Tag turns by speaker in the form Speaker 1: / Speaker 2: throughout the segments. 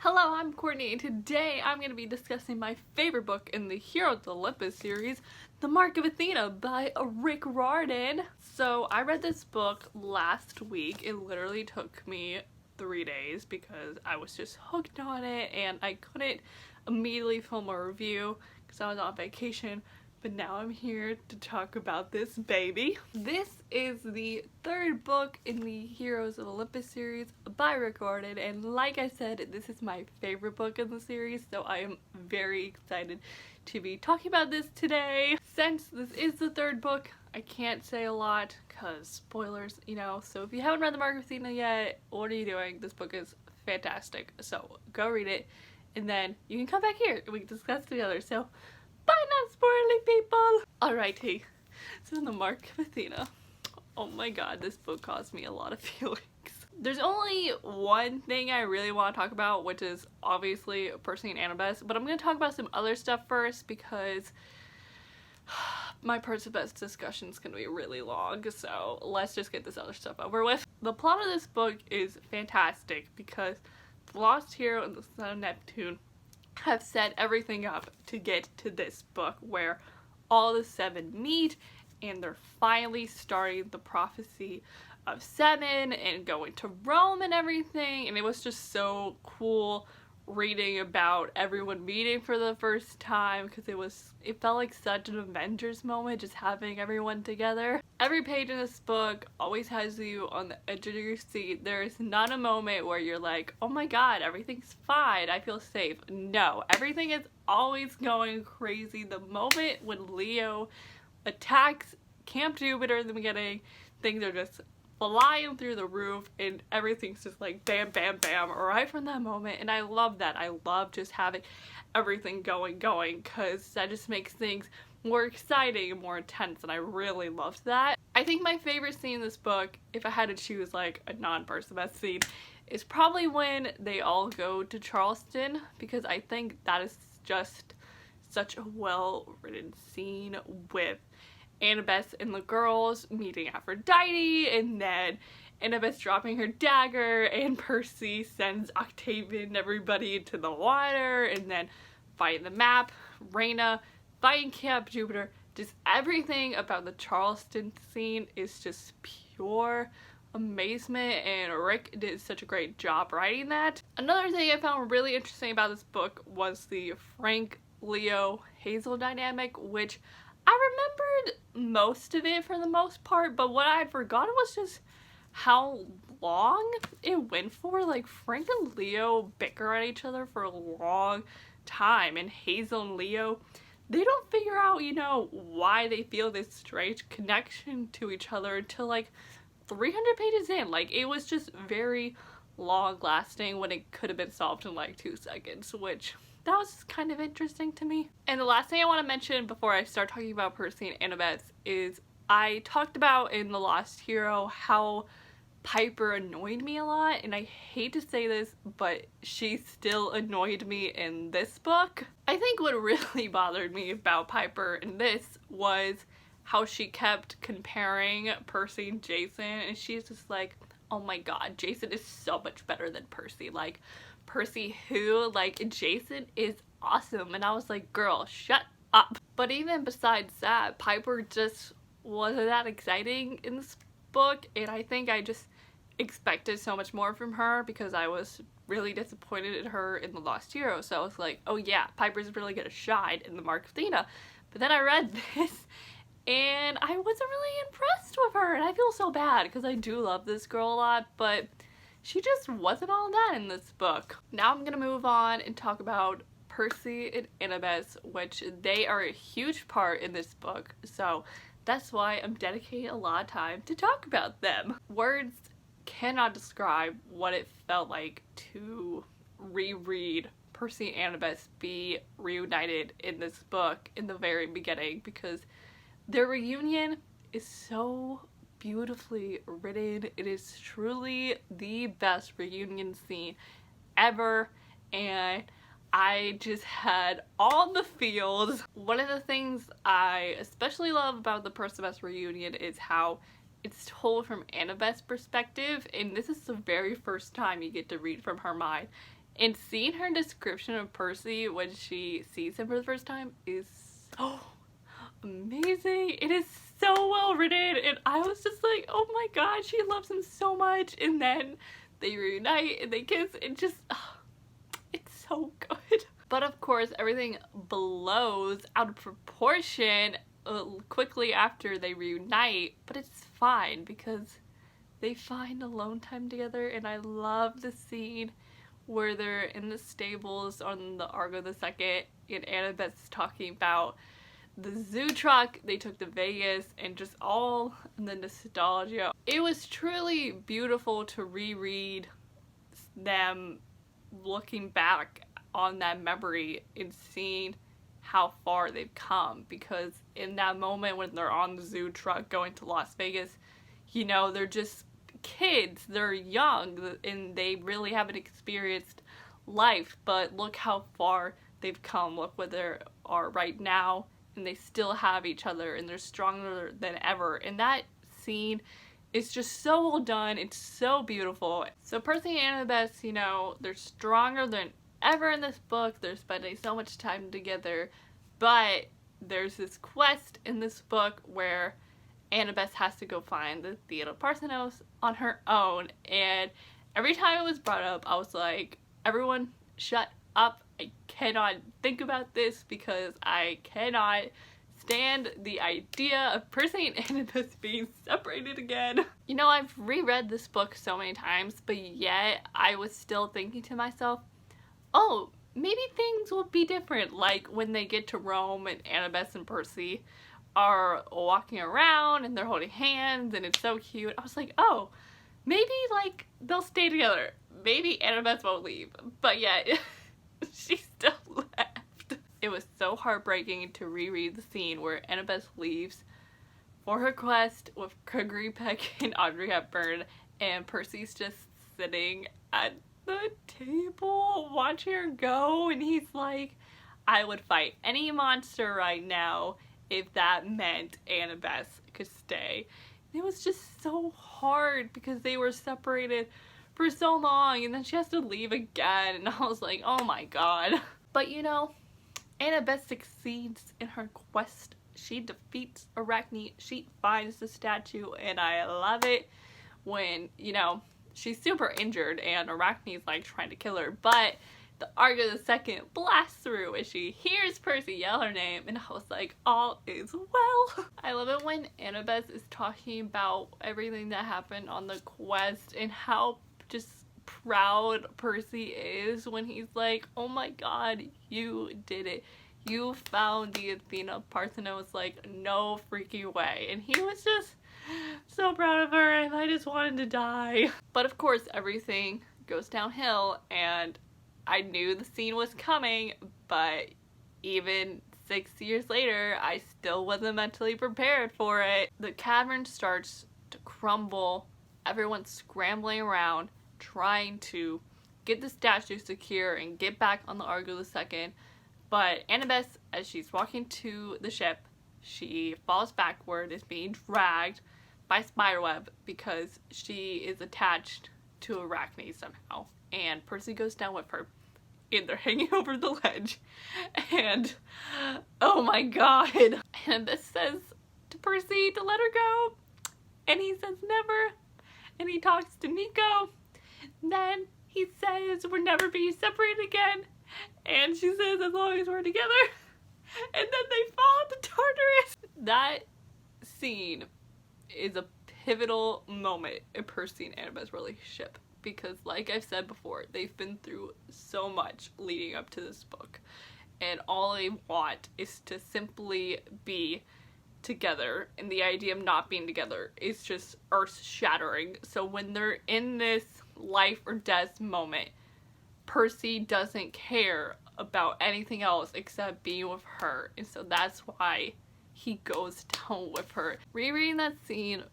Speaker 1: Hello, I'm Courtney, and today I'm going to be discussing my favorite book in the Heroes of Olympus series, The Mark of Athena by Riordan. So I read this book last week. It literally took me 3 days because I was just hooked on it and I couldn't immediately film a review because I was on vacation. But now I'm here to talk about this baby. This is the third book in the Heroes of Olympus series by Riordan, and like I said, this is my favorite book in the series, so I am very excited to be talking about this today. Since this is the third book, I can't say a lot because spoilers, so if you haven't read The Mark of Athena yet, what are you doing? This book is fantastic, so go read it, and then you can come back here and we can discuss together. So bye, not spoiling people! Alrighty, so The Mark of Athena. Oh my god, this book caused me a lot of feelings. There's only one thing I really want to talk about, which is obviously Percy and Annabeth, but I'm going to talk about some other stuff first because my percabeth discussion is going to be really long, so let's just get this other stuff over with. The plot of this book is fantastic because the Lost Hero and the Son of Neptune have set everything up to get to this book where all the seven meet and they're finally starting the prophecy of seven and going to Rome and everything, and it was just so cool reading about everyone meeting for the first time because it felt like such an Avengers moment just having everyone together. Every page in this book always has you on the edge of your seat. There is not a moment where you're like, oh my god, everything's fine, I feel safe. No, everything is always going crazy. The moment when Leo attacks Camp Jupiter in the beginning, things are just flying through the roof and everything's just like bam bam bam right from that moment, and I love that. I love just having everything going because that just makes things more exciting and more intense, and I really loved that. I think my favorite scene in this book, if I had to choose like a non-percabeth scene, is probably when they all go to Charleston, because I think that is just such a well-written scene with Annabeth and the girls meeting Aphrodite, and then Annabeth dropping her dagger, and Percy sends Octavian and everybody into the water, and then fighting the map, Raina, fighting Camp Jupiter. Just everything about the Charleston scene is just pure amazement, and Rick did such a great job writing that. Another thing I found really interesting about this book was the Frank, Leo, Hazel dynamic, which I remembered most of it for the most part, but what I had forgotten was just how long it went for. Like, Frank and Leo bicker at each other for a long time, and Hazel and Leo, they don't figure out, why they feel this strange connection to each other until like 300 pages in. Like, it was just very long lasting when it could have been solved in like 2 seconds, which that was kind of interesting to me. And the last thing I want to mention before I start talking about Percy and Annabeth is I talked about in The Lost Hero how Piper annoyed me a lot, and I hate to say this, but she still annoyed me in this book. I think what really bothered me about Piper in this was how she kept comparing Percy and Jason, and she's just like, oh my god, Jason is so much better than Percy. Like, Percy who? Like, Jason is awesome. And I was like, girl, shut up. But even besides that, Piper just wasn't that exciting in this book, and I think I just expected so much more from her because I was really disappointed in her in The Lost Hero. So I was like, oh yeah, Piper's really gonna shine in The Mark of Athena. But then I read this and I wasn't really impressed with her, and I feel so bad because I do love this girl a lot, but she just wasn't all that in this book. Now I'm gonna move on and talk about Percy and Annabeth, which they are a huge part in this book, so that's why I'm dedicating a lot of time to talk about them. Words cannot describe what it felt like to reread Percy and Annabeth be reunited in this book in the very beginning, because their reunion is so beautifully written. It is truly the best reunion scene ever, and I just had all the feels. One of the things I especially love about the percabeth reunion is how it's told from Annabeth's perspective, and this is the very first time you get to read from her mind. And seeing her description of Percy when she sees him for the first time is so amazing. It is so well written, and I was just like, oh my god, she loves him so much. And then they reunite and they kiss, and just it's so good. But of course everything blows out of proportion quickly after they reunite, but it's fine because they find alone time together. And I love the scene where they're in the stables on the Argo II, and Annabeth's talking about the zoo truck they took to Vegas and just all the nostalgia. It was truly beautiful to reread them looking back on that memory and seeing how far they've come, because in that moment when they're on the zoo truck going to Las Vegas, you know, they're just kids, they're young, and they really haven't experienced life, but look how far they've come. Look where they are right now, and they still have each other, and they're stronger than ever. And that scene is just so well done. It's so beautiful. So Percy and Annabeth, you know, they're stronger than ever in this book. They're spending so much time together, but there's this quest in this book where Annabeth has to go find the Athena Parthenos on her own, and every time it was brought up, I was like, everyone shut up. I cannot think about this because I cannot stand the idea of Percy and Annabeth being separated again. You know, I've reread this book so many times, but yet I was still thinking to myself, oh, maybe things will be different, like when they get to Rome and Annabeth and Percy are walking around and they're holding hands and it's so cute. I was like, oh, maybe like they'll stay together. Maybe Annabeth won't leave. But yet, she still left. It was so heartbreaking to reread the scene where Annabeth leaves for her quest with Gregory Peck and Audrey Hepburn, and Percy's just sitting at the table watching her go, and he's like, I would fight any monster right now if that meant Annabeth could stay. And it was just so hard because they were separated for so long, and then she has to leave again, and I was like, oh my god. But you know, Annabeth succeeds in her quest. She defeats Arachne, she finds the statue, and I love it when, you know, she's super injured and Arachne's like trying to kill her, but the Argo II blasts through and she hears Percy yell her name, and I was like, all is well. I love it when Annabeth is talking about everything that happened on the quest and how just proud Percy is when he's like, oh my god, you did it. You found the Athena Parthenos, like, no freaking way. And he was just so proud of her, and I just wanted to die. But of course, everything goes downhill, and I knew the scene was coming, but even 6 years later, I still wasn't mentally prepared for it. The cavern starts to crumble. Everyone's scrambling around, trying to get the statue secure and get back on the Argo II. But Annabeth, as she's walking to the ship, she falls backward, is being dragged by spiderweb because she is attached to Arachne somehow. And Percy goes down with her, and they're hanging over the ledge, and oh my god, Annabeth says to Percy to let her go, and he says never, and he talks to Nico, then he says we're never being separated again, and she says as long as we're together, and then they fall into Tartarus. That scene is a pivotal moment in Percy and Annabeth's relationship, because like I've said before, they've been through so much leading up to this book, and all they want is to simply be together, and the idea of not being together is just earth-shattering. So when they're in this life or death moment, Percy doesn't care about anything else except being with her, and so that's why he goes down with her. Rereading that scene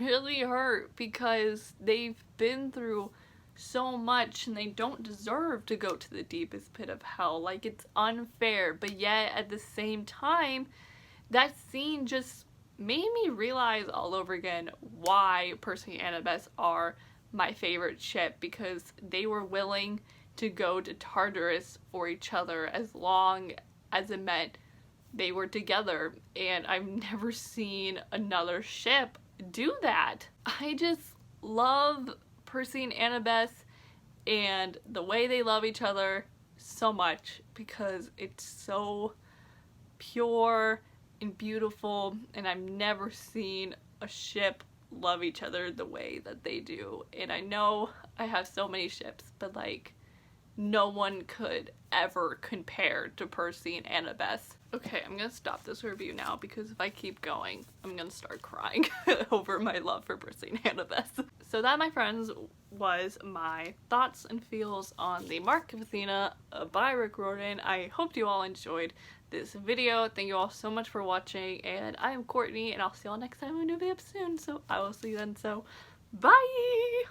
Speaker 1: really hurt because they've been through so much and they don't deserve to go to the deepest pit of hell. Like, it's unfair, but yet at the same time, that scene just made me realize all over again why Percy and Annabeth are my favorite ship, because they were willing to go to Tartarus for each other as long as it meant they were together, and I've never seen another ship do that. I just love Percy and Annabeth and the way they love each other so much because it's so pure and beautiful, and I've never seen a ship love each other the way that they do. And I know I have so many ships, but like no one could ever compare to Percy and Annabeth. Okay, I'm gonna stop this review now because if I keep going, I'm gonna start crying over my love for Percy and Annabeth. So that, my friends, was my thoughts and feels on the Mark of Athena by Riordan. I hope you all enjoyed this video. Thank you all so much for watching, and I am Courtney, and I'll see y'all next time in a new video soon, so I will see you then. So bye!